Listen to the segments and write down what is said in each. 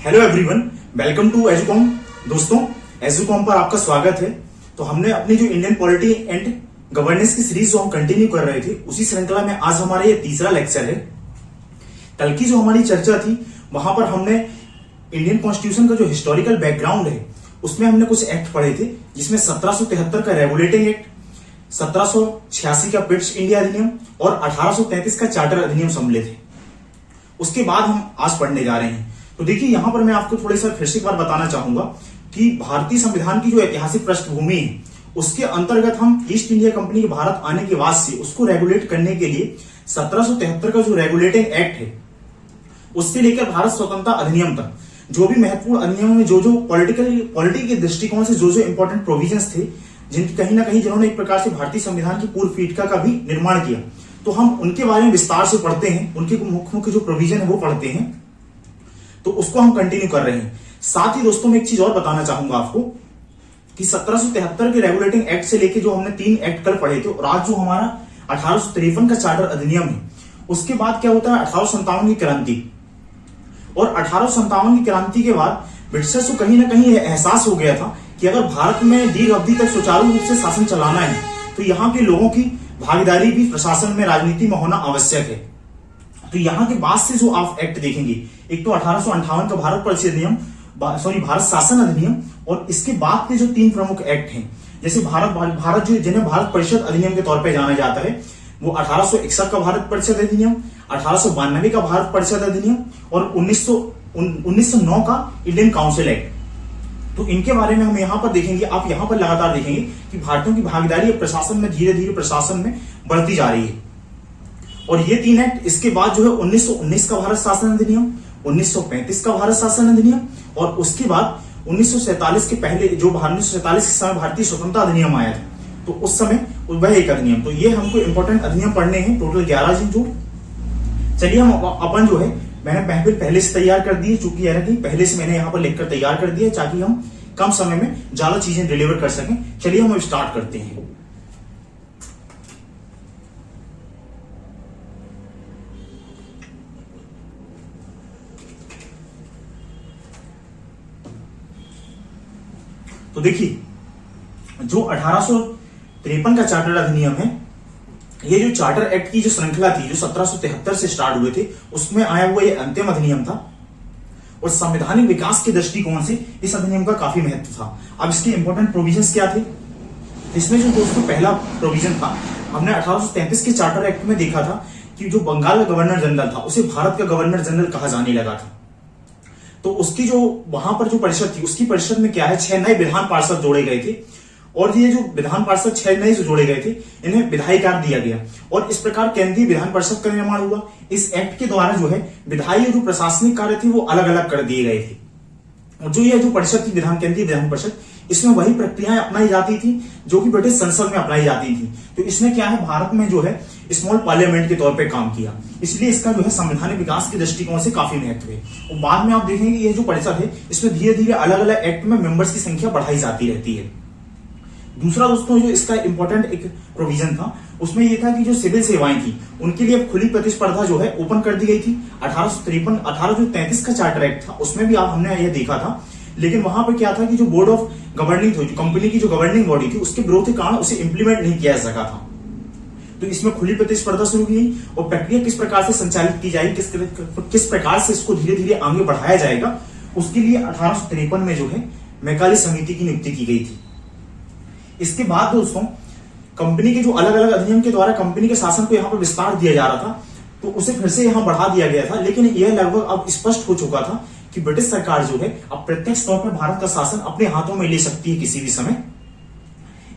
Hello everyone, welcome to Educom. दोस्तों, Educom पर आपका स्वागत है। तो हमने अपनी जो इंडियन पॉलिटी एंड गवर्नेंस की सीरीज जो हम कंटिन्यू कर रहे थे, उसी श्रृंखला में आज हमारा ये तीसरा लेक्चर है। कल की जो हमारी चर्चा थी, वहां पर हमने इंडियन कॉन्स्टिट्यूशन का जो हिस्टोरिकल बैकग्राउंड है, उसमें हमने कुछ एक्ट पढ़े थे, जिसमें 1773 का रेगुलेटिंग एक्ट, 1786 का पिट्स इंडिया अधिनियम और 1833 का चार्टर अधिनियम सम्मिलित है। उसके बाद हम आज पढ़ने जा रहे हैं। तो देखिए, यहां पर मैं आपको थोड़ी सा फिर से एक बार बताना चाहूंगा कि भारतीय संविधान की जो ऐतिहासिक पृष्ठभूमि है, उसके अंतर्गत हम ईस्ट इंडिया कंपनी के भारत आने के बाद से उसको रेगुलेट करने के लिए 1773 का जो रेगुलेटिंग एक्ट है, उससे लेकर भारत स्वतंत्रता अधिनियम तक जो भी महत्वपूर्ण अधिनियमों में जो पॉलिटी के दृष्टिकोण से जो इंपॉर्टेंट प्रोविजंस थे, जिनकी कहीं ना कहीं जिन्होंने एक प्रकार से भारतीय संविधान की पूर्व पीठिका का भी निर्माण किया, तो हम उनके बारे में विस्तार से पढ़ते हैं, उनके मुख्य मुख्य जो प्रोविजन है वो पढ़ते हैं। तो उसको हम कंटिन्यू कर रहे हैं। साथ ही दोस्तों, मैं एक चीज और बताना चाहूंगा आपको कि 1773 के रेगुलेटिंग एक्ट से लेके जो हमने 3 एक्ट कल पढ़े थे, और आज जो हमारा 1853 का चार्टर अधिनियम है, उसके बाद क्या होता है 1857 की क्रांति। और 1857 की क्रांति के बाद ब्रिटिशर्स को कहीं ना कहीं एहसास हो गया था कि अगर भारत में दीर्घ अवधि तक सुचारू रूप से शासन चलाना है, तो यहाँ के लोगों की भागीदारी भी प्रशासन में, राजनीति में होना आवश्यक है। तो यहाँ के बाद से जो आप एक्ट देखेंगे, एक तो 1858 का भारत शासन अधिनियम, और इसके बाद के जो 3 प्रमुख एक्ट हैं, जैसे भारत जो जिन्हें भारत परिषद अधिनियम के तौर पे जाना जाता है, वो 1861 का भारत परिषद अधिनियम, 1892 का भारत परिषद अधिनियम और 1909 का इंडियन काउंसिल एक्ट। तो इनके बारे में हम यहाँ पर देखेंगे। आप यहाँ पर लगातार देखेंगे कि भारतीयों की भागीदारी प्रशासन में धीरे धीरे प्रशासन में बढ़ती जा रही है। और ये 3 एक्ट, इसके बाद जो है 1919 का भारत शासन अधिनियम, 1935 का भारत शासन अधिनियम, और उसके बाद 1947 के पहले जो 1947 के समय भारतीय स्वतंत्रता अधिनियम आया था, तो उस समय वह एक अधिनियम। तो ये हमको इंपॉर्टेंट अधिनियम पढ़ने हैं, टोटल 11 हैं। जो चलिए हम अपन जो है, मैंने पहले से तैयार कर दी है, चूंकि पहले से मैंने यहाँ पर लिखकर तैयार कर दिया, ताकि हम कम समय में ज्यादा चीजें डिलीवर कर सकें। चलिए हम स्टार्ट करते हैं। तो देखिए, जो 1853 का चार्टर अधिनियम है, ये जो चार्टर एक्ट की जो श्रृंखला थी, जो 1773 से स्टार्ट हुए थे, उसमें आया हुआ ये अंतिम अधिनियम था। और संवैधानिक विकास के दृष्टिकोण से इस अधिनियम का काफी महत्व था। अब इसके इंपॉर्टेंट प्रोविजंस क्या थे? इसमें जो दोस्तों पहला प्रोविजन था, हमने 1833 के चार्टर एक्ट में देखा था कि जो बंगाल का गवर्नर जनरल था, उसे भारत का गवर्नर जनरल कहा जाने लगा था। तो उसकी जो वहां पर जो परिषद थी, उसकी परिषद में क्या है, 6 नए विधान पार्षद जोड़े गए थे। और ये जो विधान पार्षद 6 नए जो जोड़े गए थे, इन्हें विधायिकार दिया गया, और इस प्रकार केंद्रीय विधान परिषद का निर्माण हुआ। इस एक्ट के द्वारा जो है विधायी और जो प्रशासनिक कार्य थे, वो अलग अलग कर दिए गए थे। और जो ये जो परिषद थी, केंद्रीय विधान परिषद, इसमें वही प्रक्रियाएं अपनाई जाती थी जो कि ब्रिटिश संसद में अपनाई जाती थी। तो इसने क्या है, भारत में जो है स्मॉल पार्लियामेंट के तौर पे काम किया, इसलिए इसका जो है संवैधानिक विकास के दृष्टिकोण से काफी महत्व है। और बाद में आप देखेंगे ये जो परिषद है, इसमें धीरे धीरे अलग अलग एक्ट में मेंबर्स की संख्या बढ़ाई जाती रहती है। दूसरा दोस्तों, जो इसका इंपॉर्टेंट एक प्रोविजन था, उसमें यह था कि जो सिविल सेवाएं थी, उनके लिए खुली प्रतिस्पर्धा जो है ओपन कर दी गई थी। 1833 का चार्टर एक्ट था, उसमें भी हमने यह देखा था। लेकिन वहां पर क्या था कि जो बोर्ड ऑफ गवर्निंग थी, जो कंपनी की जो गवर्निंग बॉडी थी, उसके विरोध के कारण उसे इंप्लीमेंट नहीं किया जा सका था। तो इसमें खुली प्रतिस्पर्धा शुरू की गई, और प्रक्रिया किस प्रकार से संचालित की जाएगी, किस प्रकार से इसको धीरे धीरे आगे बढ़ाया जाएगा, उसके लिए 1853 में जो है मैकाले समिति की नियुक्ति की गई थी। इसके बाद दोस्तों, कंपनी के जो अलग अलग अधिनियम के द्वारा कंपनी के शासन को यहाँ पर विस्तार दिया जा रहा था, तो उसे फिर से यहाँ बढ़ा दिया गया था। लेकिन यह लगभग अब स्पष्ट हो चुका था कि ब्रिटिश सरकार जो है अब प्रत्यक्ष तौर पर भारत का शासन अपने हाथों में ले सकती है किसी भी समय।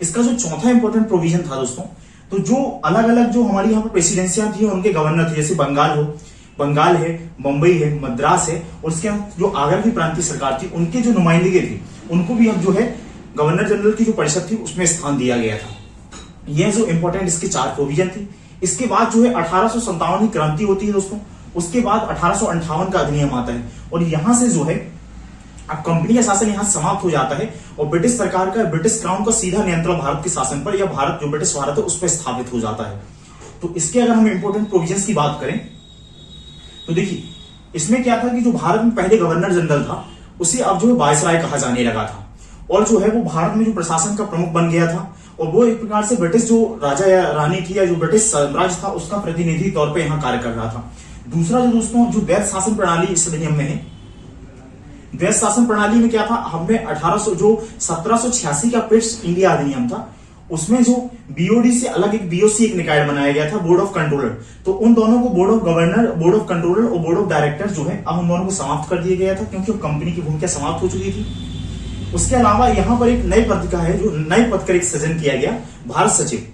इसका जो चौथा इंपॉर्टेंट प्रोविजन था दोस्तों, तो जो अलग अलग जो हमारी यहाँ पर प्रेसिडेंसियां थी, उनके गवर्नर थे, जैसे बंगाल है, मुंबई है, मद्रास है, और उसके जो आगरा की प्रांतीय सरकार थी, उनके जो नुमाइंदगी थे, उनको भी अब जो है गवर्नर जनरल की जो परिषद थी, उसमें स्थान दिया गया था। यह जो इंपॉर्टेंट इसके 4 प्रोविजन थे। इसके बाद जो है 1857 की क्रांति होती है दोस्तों। उसके बाद 1858 का अधिनियम आता है, और यहां से जो है अब कंपनी का शासन यहां समाप्त हो जाता है, और ब्रिटिश सरकार का, ब्रिटिश क्राउन का सीधा नियंत्रण भारत के शासन पर, या भारत जो ब्रिटिश भारत है उस पर स्थापित हो जाता है। तो इसके अगर हम इंपॉर्टेंट प्रोविजंस की बात करें, तो देखिए इसमें क्या था कि जो भारत में पहले गवर्नर जनरल था उसे अब जो है वायसराय कहा जाने लगा था, और जो है वो भारत में जो प्रशासन का प्रमुख बन गया था, और वो एक प्रकार से ब्रिटिश जो राजा या रानी थी या जो ब्रिटिश साम्राज्य था उसका प्रतिनिधि तौर पे यहाँ कार्य कर रहा था। दूसरा जो दोस्तों जो वैध शासन प्रणाली इस अधिनियम में है, वैध शासन प्रणाली में क्या था, हमने 1786 का पिट्स इंडिया अधिनियम था, उसमें जो बीओडी से अलग एक बीओसी एक निकाय बनाया गया था, बोर्ड ऑफ कंट्रोलर। तो उन दोनों को board of governor, board of controller और बोर्ड ऑफ डायरेक्टर जो है अब उन दोनों को समाप्त कर दिया गया था, क्योंकि कंपनी की भूमिका समाप्त हो चुकी थी। उसके अलावा यहाँ पर एक नए पद का है, जो नए पद का एक सृजन किया गया, भारत सचिव,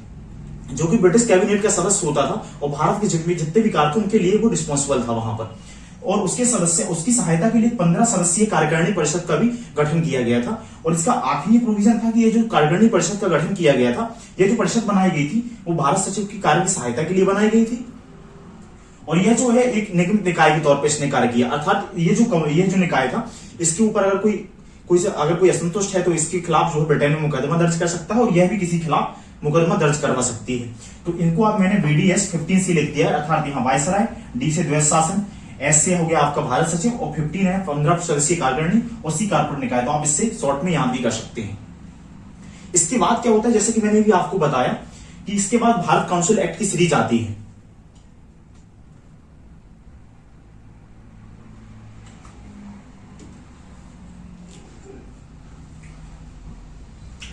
जो कि ब्रिटिश कैबिनेट का सदस्य होता था और भारत के जितने भी कार्य थे उनके लिए वो रिस्पॉन्सिबल था वहां पर। और उसके सदस्य, उसकी सहायता के लिए 15 सदस्यीय कार्यकारिणी परिषद का भी गठन किया गया था। और इसका आखिरी प्रोविजन था कि ये जो कार्यकारिणी परिषद का गठन किया गया था, ये जो परिषद बनाई गई थी वो भारत सचिव की कार्य की सहायता के लिए बनाई गई थी, और यह जो है एक निगमित निकाय के तौर पर इसने कार्य किया। अर्थात ये जो निकाय था, इसके ऊपर अगर कोई असंतुष्ट है तो इसके खिलाफ जो है ब्रिटेन में मुकदमा दर्ज कर सकता है, और यह भी किसी के खिलाफ मुकदमा दर्ज करवा सकती है। तो इनको आप मैंने BDS 15C लिख दिया है, अर्थात यहाँ वायसराय, D से द्वैध शासन, S से हो गया आपका भारत सचिव, और 15 है 15 सदस्यीय कार्यकारिणी और C कारपोरेट निकाय। तो आप इससे शॉर्ट में याद भी कर सकते हैं। इसके बाद क्या होता है, जैसे कि मैंने भी आपको बताया कि इसके बाद भारत काउंसिल एक्ट की सीरीज आती है।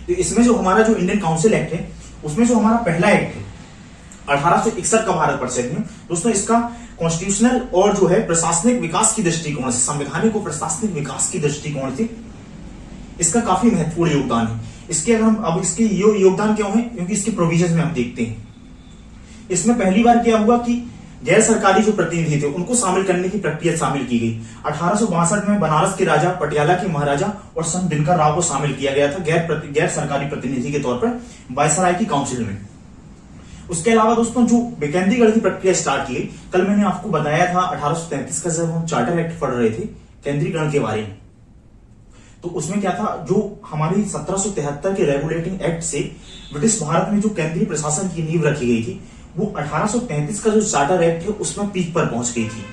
तो इसमें जो हमारा जो इंडियन काउंसिल एक्ट है, उसमें जो हमारा पहला एक्ट है 1861 का भारत परिषद में, दोस्तों इसका कॉन्स्टिट्यूशनल और जो है प्रशासनिक विकास की दृष्टिकोण से, संवैधानिक और प्रशासनिक विकास की दृष्टिकोण से इसका काफी महत्वपूर्ण योगदान है। इसके अगर हम अब इसके योगदान क्यों है, क्योंकि इसके प्रोविजन में हम देखते हैं। इसमें पहली बार क्या हुआ कि गैर सरकारी जो प्रतिनिधि थे उनको शामिल करने की प्रक्रिया शामिल की गई। 1862 में बनारस के राजा, पटियाला के महाराजा और संत दिनकर राव को शामिल किया गया था गैर सरकारी प्रतिनिधि के तौर पर वायसराय की काउंसिल में। उसके अलावा दोस्तों जो विकेंद्रीकरण की प्रक्रिया स्टार्ट की गई, कल मैंने आपको बताया था 1833 का जब हम चार्टर एक्ट पढ़ रहे थे केंद्रीकरण के बारे में, तो उसमें क्या था, जो हमारी 1773 के रेगुलेटिंग एक्ट से ब्रिटिश भारत में जो केंद्रीय प्रशासन की नींव रखी गई थी, वो 1833 का जो चार्टर एक्ट है उसमें पीक पर पहुंच गई थी।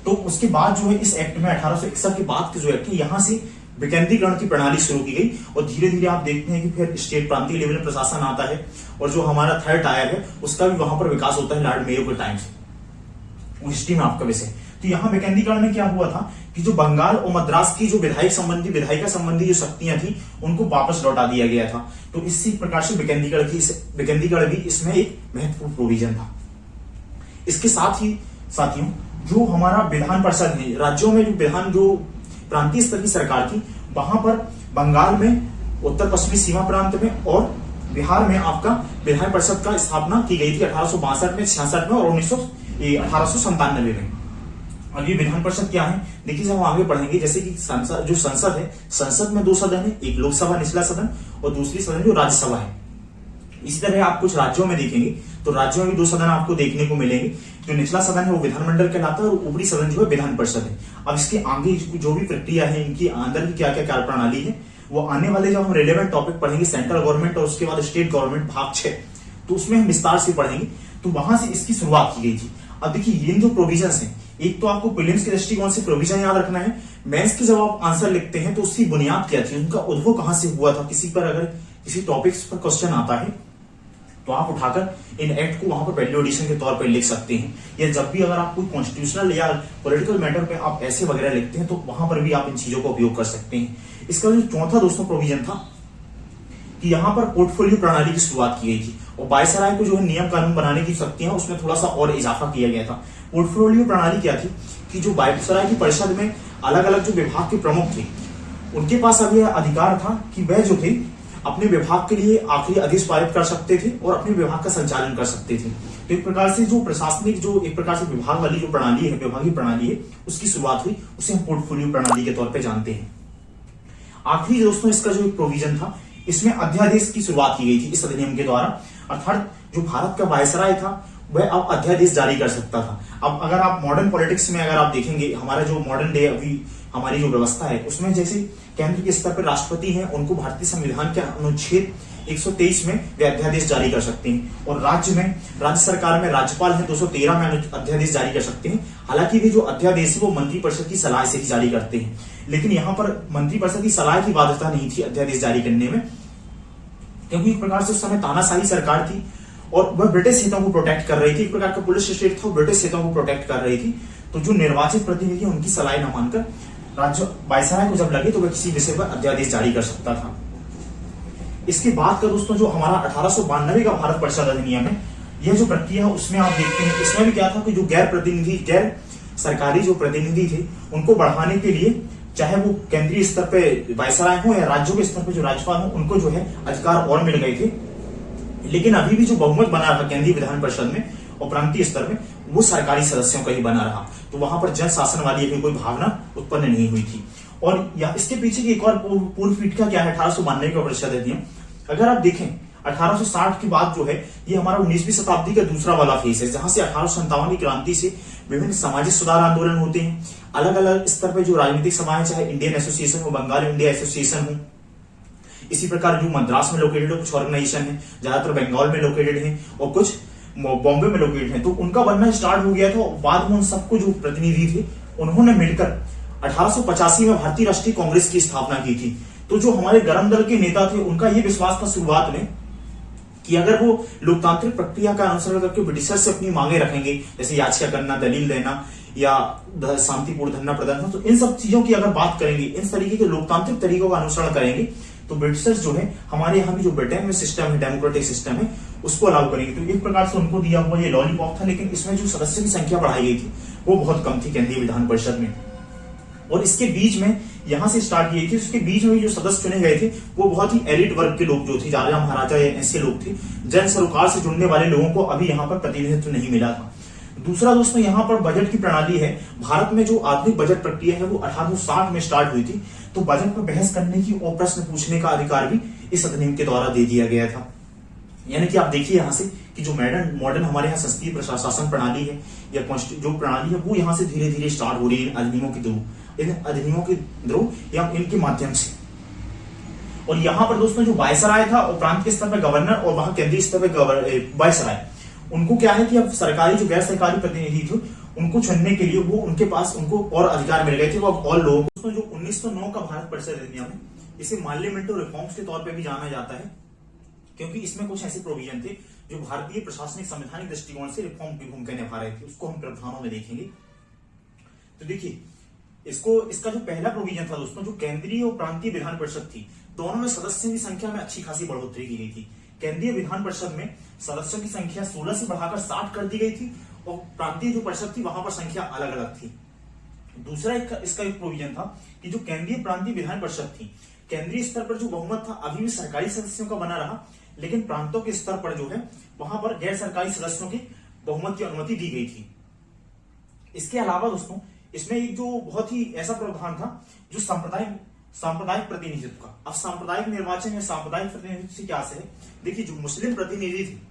तो उसके बाद जो है इस एक्ट में 1861 के बाद के जो एक्ट है, यहां से विकेंद्रीकरण की प्रणाली शुरू की गई, और धीरे धीरे आप देखते हैं कि फिर स्टेट प्रांतीय लेवल में प्रशासन आता है, और जो हमारा थर्ड टायर है उसका भी वहां पर विकास होता है लॉर्ड मेयो के टाइम से, हिस्ट्री में आपका विषय। तो यहाँ विकेंद्रीकरण में क्या हुआ था कि जो बंगाल और मद्रास की जो विधायिका संबंधी जो शक्तियां थी उनको वापस लौटा दिया गया था। तो इसी प्रकार से विकेंद्रीकरण भी इसमें एक महत्वपूर्ण प्रोविजन था। इसके साथ ही साथियों जो हमारा विधान परिषद है, राज्यों में जो प्रांतीय स्तर की सरकार थी, वहां पर बंगाल में, उत्तर पश्चिमी सीमा प्रांत में और बिहार में आपका विधान परिषद का स्थापना की गई थी 1862 में, 66 में और 1897 में। अब ये विधान परिषद क्या है, देखिए जब हम आगे पढ़ेंगे, जैसे कि जो संसद है, संसद में 2 सदन है, एक लोकसभा निचला सदन और दूसरी सदन जो राज्यसभा है। इसी तरह आप कुछ राज्यों में देखेंगे तो राज्यों में भी 2 सदन आपको देखने को मिलेंगे। जो निचला सदन है वो विधानमंडल कहलाता है और ऊपरी सदन जो है विधान परिषद है। अब इसके आगे जो भी प्रक्रिया है, इनकी अंदर की क्या क्या कार्य प्रणाली है, वो आने वाले जब हम रिलेवेंट टॉपिक पढ़ेंगे सेंट्रल गवर्नमेंट और उसके बाद स्टेट गवर्नमेंट भाग 6, तो उसमें हम विस्तार से पढ़ेंगे। तो वहां से इसकी शुरुआत की गई थी। अब देखिए ये जो प्रोविजंस हैं, एक तो आपको प्रीलिम्स के दृष्टिकोण से प्रोविजन याद रखना है, मेंस की जब आप आंसर लिखते हैं तो उसकी बुनियाद क्या थी, उनका उद्भव कहां से हुआ था, किसी पर अगर किसी टॉपिक्स पर क्वेश्चन आता है तो आप उठाकर इन एक्ट को वहां पर वैल्यू एडिशन के तौर पर लिख सकते हैं। या जब भी अगर आप कोई कॉन्स्टिट्यूशनल या पॉलिटिकल मैटर पे आप ऐसे वगैरह लिखते हैं तो वहां पर भी आप इन चीजों का उपयोग कर सकते हैं। इसका जो चौथा दोस्तों प्रोविजन था कि यहाँ पर पोर्टफोलियो प्रणाली की शुरुआत की गई थी, और वायसराय को जो है नियम कानून बनाने की शक्तियां उसमें थोड़ा सा और इजाफा किया गया था। पोर्टफोलियो प्रणाली क्या थी कि जो वायसराय की परिषद में अलग अलग जो विभाग के प्रमुख थे, उनके पास अब यह अधिकार था कि वह जो थे अपने विभाग के लिए आखिरी आदेश पारित कर सकते थे और अपने विभाग का संचालन कर सकते थे। तो एक प्रकार से जो प्रशासनिक जो एक प्रकार से विभाग वाली जो प्रणाली है, विभागीय प्रणाली है, उसकी शुरुआत हुई, उसे हम पोर्टफोलियो प्रणाली के तौर पर जानते हैं। आखिरी दोस्तों इसका जो एक प्रोविजन था, इसमें अध्यादेश की शुरुआत की गई थी इस अधिनियम के द्वारा, अर्थात जो भारत का वायसराय था वह अब अध्यादेश जारी कर सकता था। अब अगर आप मॉडर्न पॉलिटिक्स में अगर आप देखेंगे, हमारा जो मॉडर्न डे अभी हमारी जो व्यवस्था है उसमें जैसे केंद्र के स्तर पर राष्ट्रपति हैं, उनको भारतीय संविधान के अनुच्छेद 123 में वे अध्यादेश जारी कर सकते हैं, और राज्य सरकार में राज्यपाल है 213 में अध्यादेश जारी कर सकते हैं। हालांकि वे जो अध्यादेश है वो मंत्रिपरिषद की सलाह से ही जारी करते हैं, लेकिन यहाँ पर मंत्रिपरिषद की सलाह की बाध्यता नहीं थी अध्यादेश जारी करने में, क्योंकि एक प्रकार से उस समय तानाशाही सरकार थी और वह ब्रिटिश हितों को प्रोटेक्ट कर रही थी। एक प्रकार का पुलिस स्टेट था, ब्रिटिश हितों को प्रोटेक्ट कर रही थी। तो जो निर्वाचित प्रतिनिधि उनकी सलाह न मानकर राज्य वायसराय को जब लगे तो वह किसी विषय पर अध्यादेश जारी कर सकता था। इसके बाद का दोस्तों जो हमारा 1892 का भारत परिषद अधिनियम है, यह जो प्रक्रिया है उसमें आप देखते हैं इसमें भी क्या था कि जो गैर सरकारी जो प्रतिनिधि थे उनको बढ़ाने के लिए, चाहे वो केंद्रीय स्तर पे वायसराय हो या राज्यों के स्तर पे जो राज्यपाल हो, उनको जो है अधिकार और मिल गए थे। लेकिन अभी भी जो बहुमत बना रहा केंद्रीय विधान परिषद में और प्रांतीय स्तर में, वो सरकारी सदस्यों का ही बना रहा। तो वहां पर जन शासन वाली अभी कोई भावना उत्पन्न नहीं हुई थी। और इसके पीछे की एक और पूर्व पीठिका क्या है, 1892 का परिषद अधिनियम। अगर आप देखें 1860 के बाद जो है ये हमारा 19वीं शताब्दी का दूसरा वाला फेज है, जहां से 1857 की क्रांति से विभिन्न सामाजिक सुधार आंदोलन होते हैं। अलग अलग स्तर पर जो राजनीतिक समाज, चाहे इंडियन एसोसिएशन हो, बंगाल इंडिया एसोसिएशन हो, इसी प्रकार जो मद्रास में लोकेटेड कुछ ऑर्गेनाइजेशन है, ज्यादातर बंगाल में लोकेटेड है और कुछ बॉम्बे में लोकेटेड है, तो उनका बनना स्टार्ट हो गया था। बाद में उन सबको जो प्रतिनिधि थे उन्होंने मिलकर 1885 में भारतीय राष्ट्रीय कांग्रेस की स्थापना की थी। तो जो हमारे गरम दल के नेता थे उनका यह विश्वास था शुरुआत में कि अगर वो लोकतांत्रिक प्रक्रिया का अनुसरण करके ब्रिटिशर से अपनी मांगे रखेंगे, जैसे याचिका करना, दलील देना या शांतिपूर्ण धरना प्रदर्शन, तो इन सब चीजों की अगर बात करेंगे, इन तरीके के लोकतांत्रिक तरीकों का अनुसरण करेंगे, तो ब्रिटिशर्स जो है हमारे यहाँ भी जो ब्रिटेन में सिस्टम है, डेमोक्रेटिक सिस्टम है, उसको अलाउ करेंगे। तो एक प्रकार से उनको दिया हुआ ये लॉलीपॉप था, लेकिन इसमें जो सदस्य की संख्या बढ़ाई गई थी वो बहुत कम थी केंद्रीय विधान परिषद में। और इसके बीच में यहां से स्टार्ट किए थे, उसके बीच में जो सदस्य चुने गए थे वो बहुत ही एलिट वर्ग के लोग जो थे, राजा महाराजा या ऐसे लोग थे। जन सरोकार से जुड़ने वाले लोगों को अभी यहाँ पर प्रतिनिधित्व नहीं मिला था। दूसरा दोस्तों यहाँ पर बजट की प्रणाली है। भारत में जो आधुनिक बजट प्रक्रिया है वो 1860 में स्टार्ट हुई थी। तो बजट पर बहस करने की और प्रश्न पूछने का अधिकार भी इस अधिनियम के द्वारा दे दिया गया था। यानी कि आप देखिए यहाँ से कि जो मॉडर्न हमारे यहाँ संसदीय प्रशासन प्रणाली है या जो प्रणाली है वो यहाँ से धीरे धीरे स्टार्ट हो रही है अधिनियमों के थ्रू या इनके माध्यम से। और यहाँ पर दोस्तों जो वायसराय था और प्रांत के स्तर पर गवर्नर और वहां केंद्रीय स्तर पर वायसराय, उनको क्या है कि अब सरकारी जो गैर सरकारी प्रतिनिधि थे उनको चुनने के लिए वो उनको और अधिकार मिल गए थे। वो अब और लोग दोस्तों जो 1909 का भारत परिषद अधिनियम है, इसे मार्लियामेंटो रिफॉर्म्स के तौर पर भी जाना जाता है, क्योंकि इसमें कुछ ऐसे प्रोविजन थे जो भारतीय प्रशासनिक संवैधानिक दृष्टिकोण से रिफॉर्म की भूमिका निभा रहे थे। उसको हम प्रावधानों में देखेंगे। तो देखिए इसका जो पहला प्रोविजन था दोस्तों, जो केंद्रीय और प्रांतीय विधान परिषद थी, दोनों में सदस्यों की संख्या में अच्छी खासी बढ़ोतरी की गई थी। केंद्रीय विधान परिषद में सदस्यों की संख्या 16 से बढ़ाकर 60 कर दी गई थी और प्रांतीय जो परिषद थी वहां पर संख्या अलग अलग थी। दूसरा इसका एक प्रोविजन था कि जो केंद्रीय प्रांतीय विधान परिषद थी, केंद्रीय स्तर पर जो बहुमत था अभी भी सरकारी सदस्यों का बना रहा, लेकिन प्रांतों के स्तर पर जो है वहां पर गैर सरकारी सदस्यों की बहुमत की अनुमति दी गई थी। इसके अलावा दोस्तों इसमें एक जो बहुत ही ऐसा प्रावधान था जो सांप्रदायिक प्रतिनिधित्व का। अब सांप्रदायिक निर्वाचन या सांप्रदायिक प्रतिनिधित्व से क्या से है, देखिए जो मुस्लिम प्रतिनिधि थे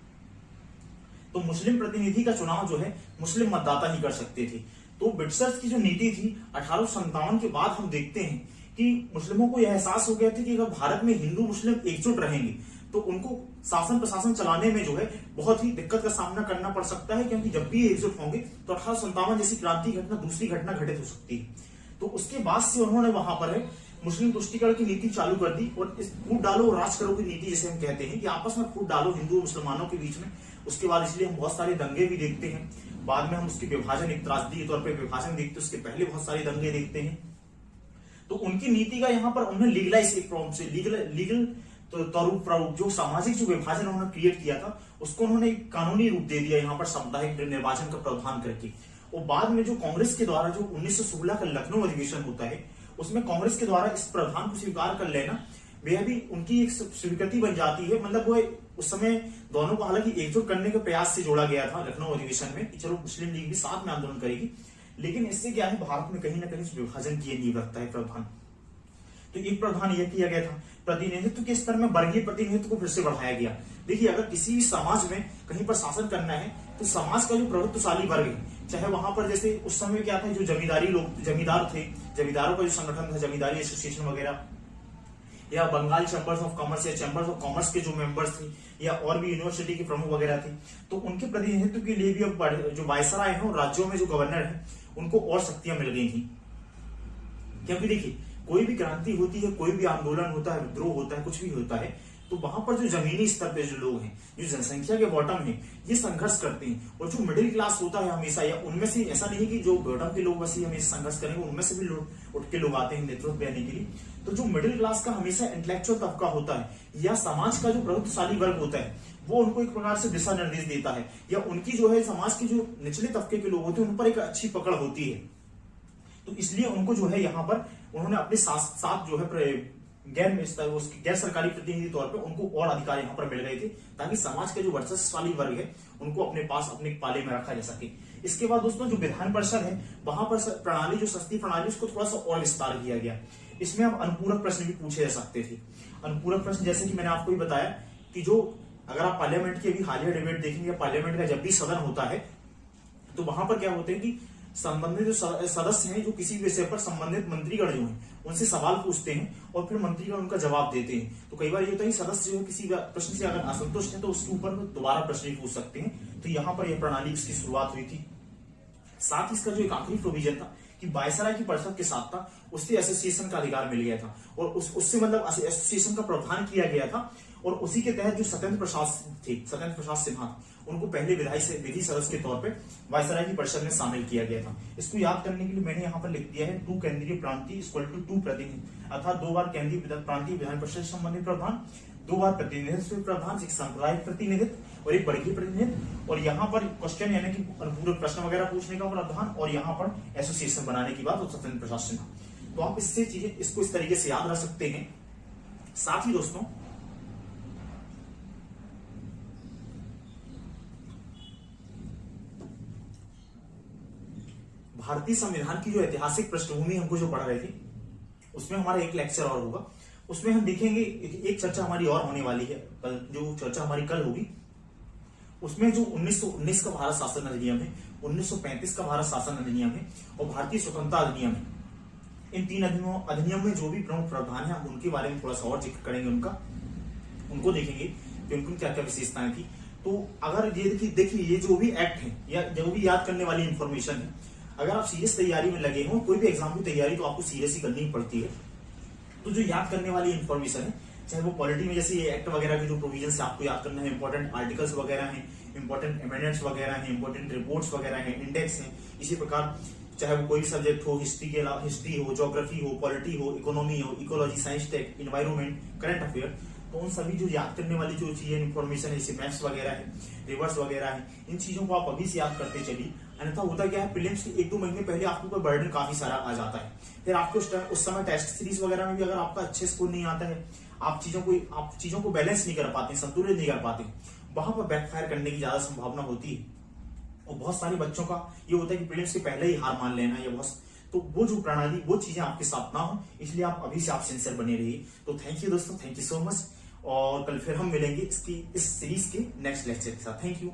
तो मुस्लिम प्रतिनिधि का चुनाव जो है मुस्लिम मतदाता ही कर सकते थे। तो ब्रिटिशर्स की जो नीति थी 1857 के बाद हम देखते हैं कि मुस्लिमों को यह एहसास हो गया था कि अगर भारत में हिंदू मुस्लिम एकजुट रहेंगे तो उनको शासन प्रशासन चलाने में जो है बहुत ही दिक्कत का सामना करना पड़ सकता है, क्योंकि जब भी एकजुट होंगे तो 1857 जैसी क्रांति घटना दूसरी घटना घटित हो सकती है। तो उसके बाद से उन्होंने वहां पर है मुस्लिम तुष्टीकरण की नीति चालू कर दी और इस फूट डालो राज करो की नीति जैसे हम कहते हैं कि आपस में फूट डालो हिंदू मुसलमानों के बीच में। उसके बाद इसलिए हम बहुत सारे दंगे भी देखते हैं, बाद में हम उसकी विभाजन एक त्रासदी के तौर पर विभाजन देखते हैं, उसके पहले बहुत सारे दंगे देखते हैं। तो उनकी नीति का यहाँ पर उन्होंने लीगलाइज एक फॉर्म से लीगल तो जो सामाजिक जो विभाजन उन्होंने क्रिएट किया था उसको उन्होंने कानूनी रूप दे दिया यहाँ पर सामुदायिक निर्वाचन का प्रावधान करके। और बाद में जो कांग्रेस के द्वारा जो 1916 का लखनऊ अधिवेशन होता है उसमें कांग्रेस के द्वारा इस प्रावधान को स्वीकार कर लेना वह भी उनकी एक स्वीकृति बन जाती है। मतलब वो उस समय दोनों को हालांकि एकजुट करने के प्रयास से जोड़ा गया था लखनऊ अधिवेशन में कि चलो मुस्लिम लीग भी साथ में आंदोलन करेगी, लेकिन इससे क्या है भारत में कहीं ना कहीं विभाजन की नींव रखता है प्रावधान। तो एक प्रावधान यह किया गया था प्रतिनिधित्व के स्तर में वर्गीय प्रतिनिधित्व को फिर से बढ़ाया गया। देखिए अगर किसी भी समाज में कहीं पर शासन करना है तो समाज का जो प्रभुत्वशाली वर्ग है चाहे वहां पर जैसे उस समय क्या था, जो जमींदार थे, जमींदारों का जो संगठन था, जमींदारी एसोसिएशन वगैरह, या बंगाल चैंबर्स ऑफ कॉमर्स या चैंबर्स ऑफ कॉमर्स के जो मेंबर्स थे, या और भी यूनिवर्सिटी के प्रमुख वगैरह थे, तो उनके प्रतिनिधित्व के लिए भी अब जो वायसराय है और राज्यों में जो गवर्नर है उनको और शक्तियां मिल गई थी। क्योंकि देखिए, कोई भी क्रांति होती है, कोई भी आंदोलन होता है, विद्रोह होता है, कुछ भी होता है, तो वहां पर जो जमीनी स्तर पे जो लोग हैं, जो जनसंख्या के बॉटम है, ये संघर्ष करते हैं। और जो मिडिल क्लास होता है हमेशा, या उनमें से ऐसा नहीं कि जो बॉटम के लोग बस ही हमेशा संघर्ष करेंगे, उनमें से भी लोग उठ के लोग आते हैं नेतृत्व देने के लिए। तो जो मिडिल क्लास का हमेशा इंटेलेक्चुअल तबका होता है, या समाज का जो प्रभुत्वशाली वर्ग होता है, वो उनको एक प्रकार से दिशा निर्देश देता है, या उनकी जो है समाज के जो निचले तबके के लोग होते हैं उन पर एक अच्छी पकड़ होती है। तो इसलिए उनको जो है यहाँ पर उन्होंने अपने साथ जो है गैर सरकारी प्रतिनिधि तौर पे उनको और अधिकार यहाँ पर मिल गए थे, ताकि समाज के जो वर्चस्वशाली वर्ग है उनको अपने पास अपने पाले में रखा जा सके। इसके बाद दोस्तों, जो विधान परिषद है, वहां पर प्रणाली, जो सस्ती प्रणाली, उसको थोड़ा सा और विस्तार किया गया। इसमें अब अनुपूरक प्रश्न भी पूछे जा सकते थे। अनुपूरक प्रश्न जैसे कि मैंने आपको ही बताया कि जो अगर आप पार्लियामेंट की अभी हालिया डिबेट देखेंगे, पार्लियामेंट का जब भी सदन होता है, तो वहां पर क्या होते हैं कि संबंधित जो सदस्य हैं, जो किसी विषय पर संबंधित मंत्रीगण जो हैं, उनसे सवाल पूछते हैं और फिर मंत्रीगण उनका जवाब देते हैं। तो कई बार ये होता है कि सदस्य जो किसी प्रश्न से अगर असंतुष्ट है तो उसके ऊपर दोबारा प्रश्न पूछ सकते हैं। तो यहाँ पर यह प्रणाली इसकी शुरुआत हुई थी। साथ ही इसका जो एक आखिरी प्रोविजन था कि वायसराय की परिषद के साथ था, उससे एसोसिएशन का अधिकार मिल गया था, और उससे मतलब एसोसिएशन का प्रावधान किया गया था। और उसी के तहत जो स्वतंत्र प्रसाद सिन्हा, उनको पहले विधि सदस्य के तौर पे वायसराय की परिषद में शामिल किया गया था। इसको याद करने के लिए मैंने यहाँ पर लिख दिया है 2 केंद्रीय प्रांतीय इक्वल टू 2 प्रतिनिधि, अर्थात 2 बार केंद्रीय प्रांतीय विधान परिषद से संबंधित प्रावधान, 2 बार प्रतिनिधित्व प्रावधान, एक सांप्रदायिक प्रतिनिधित्व और एक वर्गीय प्रतिनिधित्व, और यहाँ पर क्वेश्चन यानी कि अनुपूरक प्रश्न वगैरह पूछने का प्रावधान, और यहाँ पर एसोसिएशन बनाने की बात और स्वतंत्र प्रसाद सिन्हा। तो आप इससे चीजें इसको इस तरीके से याद रख सकते हैं। साथ ही दोस्तों, भारतीय संविधान की जो ऐतिहासिक पृष्ठभूमि हमको जो पढ़ रहे थे, उसमें हमारा एक लेक्चर और होगा, उसमें हम देखेंगे एक चर्चा हमारी और होने वाली है। जो चर्चा हमारी कल होगी, उसमें जो 1919 का भारत शासन अधिनियम है, 1935 का भारत शासन अधिनियम है और भारतीय स्वतंत्रता अधिनियम है, इन 3 अधिनियम में जो भी प्रमुख प्रावधान है, हम उनके बारे में थोड़ा सा और जिक्र करेंगे, उनको देखेंगे कि उनकी क्या क्या विशेषताएं थी। तो अगर ये देखिए ये जो भी एक्ट है या जो भी याद करने वाली इंफॉर्मेशन है, अगर आप सीरियस तैयारी में लगे हो, कोई भी एग्जाम की तैयारी, तो आपको सीरियस ही करनी पड़ती है। तो जो याद करने वाली इंफॉर्मेशन है, चाहे वो पॉलिटी में जैसे ये एक्ट वगैरह के जो प्रोविजन से आपको याद करना है, इंपॉर्टेंट आर्टिकल्स वगैरह हैं, इंपॉर्टेंट अमेंडमेंट्स वगैरह हैं, इंपॉर्टेंट रिपोर्ट्स वगैरह हैं, इंडेक्स हैं, इसी प्रकार चाहे वो कोई भी सब्जेक्ट हो, हिस्ट्री हो, ज्योग्राफी हो, पॉलिटी हो, इकोनॉमी हो, ecology, science, tech, environment, current affair, तो उन सभी जो याद करने वाली जो चीजें इंफॉर्मेशन है, जैसे मैप्स वगैरह है, रिवर्स वगैरह है, इन चीजों को आप अभी से याद करते चलिए। अन्यथा होता क्या है, प्रीलिम्स के 1-2 महीने पहले आपके ऊपर बर्डन काफी सारा आ जाता है। फिर आपको उस समय टेस्ट सीरीज वगैरह में भी अगर आपका अच्छे स्कोर नहीं आता है, आप चीजों को बैलेंस नहीं कर पाते, संतुलित नहीं कर पाते, वहां पर बैकफायर करने की ज्यादा संभावना होती है। और बहुत सारे बच्चों का ये होता है कि प्रीलिम्स के पहले ही हार मान लेना, या बहुत, तो वो जो प्रणाली, वो चीजें आपके साथ ना हो, इसलिए आप अभी से आप सिंसियर बने रहिए। तो थैंक यू दोस्तों, थैंक यू सो मच, और कल फिर हम मिलेंगे इस सीरीज के नेक्स्ट लेक्चर के साथ। Thank you.